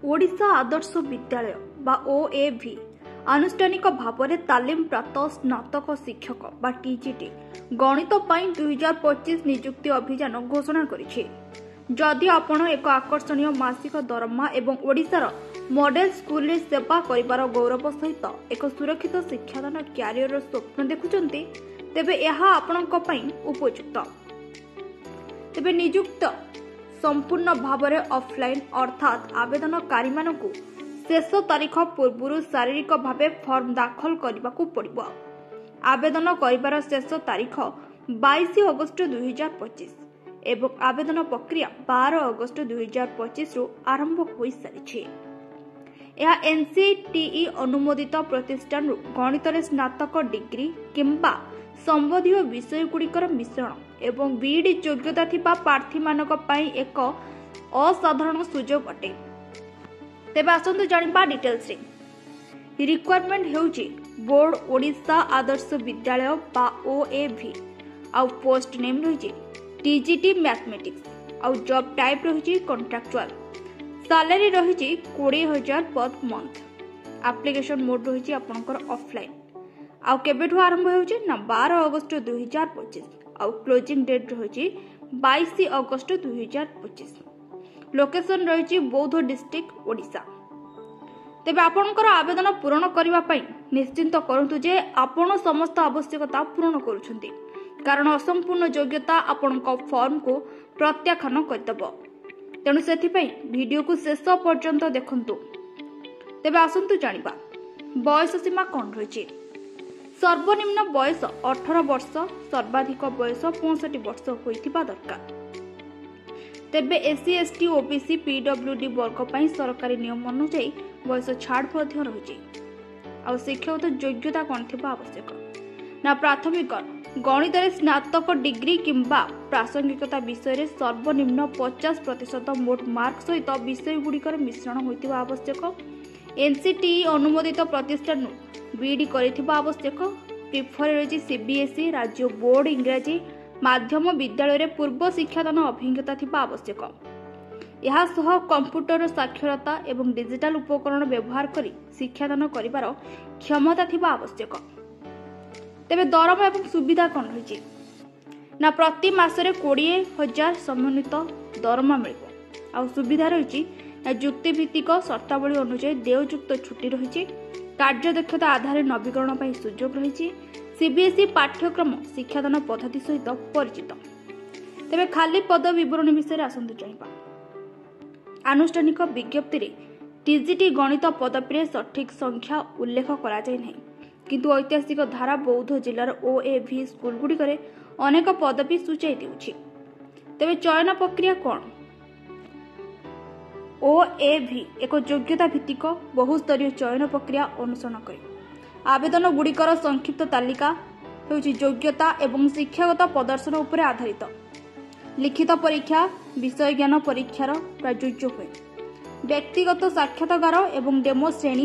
ओडिशा आदर्श विद्यालय बा ओएवी आनुष्ठानिक भाव में तालीम प्राप्त स्नातक शिक्षक बा टीजीटी गणित 2025 नियुक्ति अभियान घोषणा करिछि। जदि आपण एक आकर्षणीय मासिक दरमा एवं ओडिशार मॉडल स्कूल रे सेवा करिवार गौरव सहित एक सुरक्षित शिक्षादान क्यारियर स्वप्न देखुचंती तेबे यहा आपणक पई उपयुक्त। तेबे नियुक्त संपूर्ण भाव में ऑफलाइन अर्थात आवेदनकारी मानकु शेष तारीख पूर्व शारीरिक भाव फॉर्म दाखल करने को पड़िबो। आवेदन करिवार शेष तारीख 22 अगस्त 2025 एवं आवेदन प्रक्रिया 12 अगस्त 2025 रु आरंभ हो सारी। यह एनसीटीई अनुमोदित प्रतिष्ठान गणित स्नातक डिग्री किंबा संबंधी विषय गुड़िकर मिश्रण एवं बीईडी योग्यता थिबा प्रार्थी मानक पई एक असाधारण सुजोग अटे। तेबे आसंतु जानिबा डिटेल्स रे। रिक्वायरमेंट हेउची बोर्ड ओडिशा आदर्श विद्यालय बा ओएवी आउ पोस्ट नेम रहिची टीजीटी मैथमेटिक्स आउ जॉब टाइप रहिची कॉन्ट्रैक्चुअल। सैलरी रहिची 20,000 पर मंथ। एप्लीकेशन मोड रहिची आपनकर ऑफलाइन आउ केबेठु आरंभ हेउची ना 12 अगस्त 2025 आउ क्लोजिंग डेट रहिची 22 अगस्त 2025। लोकेशन रहिची बौद्ध डिस्ट्रिक्ट ओडिशा। तेबे आपनकर आवेदन पूर्ण करिवा पई निश्चिंत करंतु जे आपण समस्त आवश्यकता पूर्ण करूछंती, कारण असंपूर्ण योग्यता आपनक फॉर्म को प्रत्याख्यान करदबो। तेणु सेथि पई वीडियो को शेष पर्यंत देखंतु। तेबे आसंतु जानिबा बयस सीमा कोन रहिची। सर्वनिम्न बयस 18 वर्ष, सर्वाधिक बयस 65 वर्ष होइथिबा दरकार। तेबे एससी एसटी ओबीसी पीडब्ल्यूडी वर्ग पई सरकारी नियम अनुसार बयस छाड़ मध्य रहिछि। आ शिक्षागत योग्यता कोन थिबा आवश्यक ना प्राथमिक गणित स्नातक डिग्री किंबा प्रासंगिकता विषय रे सर्वनिम्न 50% मोट मार्क सहित विषय गुड़िकर मिश्रण होइथिबा आवश्यक। एनसीटीई अनुमोदित प्रतिष्ठान बीईडी करिथिबा आवश्यक। प्रिफर रहिछि सीबीएसई राज्य बोर्ड इंग्रजी माध्यम विद्यालय रे पूर्व शिक्षादान अभिज्ञता थिबा आवश्यक। यहा सह कंप्यूटर साक्षरता एवं डिजिटल उपकरण व्यवहार करी शिक्षादान करिवार क्षमता थिबा आवश्यक। तेबे दरमा एवं सुविधा कोन रहिछि ना प्रति मासरे 20,000 समन्वित दरमा मिलिबो। आ सुविधा रहिछि ना जुक्ति भित्तिक शर्तावली अनुसार देययुक्त छुट्टी रहिछि। कार्यदक्षता आधार नवीकरण पई सुযোଗ रहिछि। सीबीएसई पाठ्यक्रम शिक्षादान पद्धति सहित परिचित। तेबे खाली पद विवरणी विषय आसंतु जानिबा। आनुष्ठानिक विज्ञप्ति रे टीजीटी गणित पदवी सठिक संख्या उल्लेख करा जाय नै, किंतु ऐतिहासिक धारा बौद्ध जिलार ओएवी स्कूल गुड़िकरे अनेक पदवी सूचाई देउछि। तेबे चयन प्रक्रिया कोन। ओएवी एक योग्यता भित्तिक बहुस्तरीय चयन प्रक्रिया अनुसरण करे। आवेदन गुड़िकर संक्षिप्त तालिका हेउछि योग्यता एवं शिक्षागत प्रदर्शन उपरे आधारित। लिखित परीक्षा विषय ज्ञान परीक्षार प्रयोज्य हुए। व्यक्तिगत साक्षात्कार एवं डेमो श्रेणी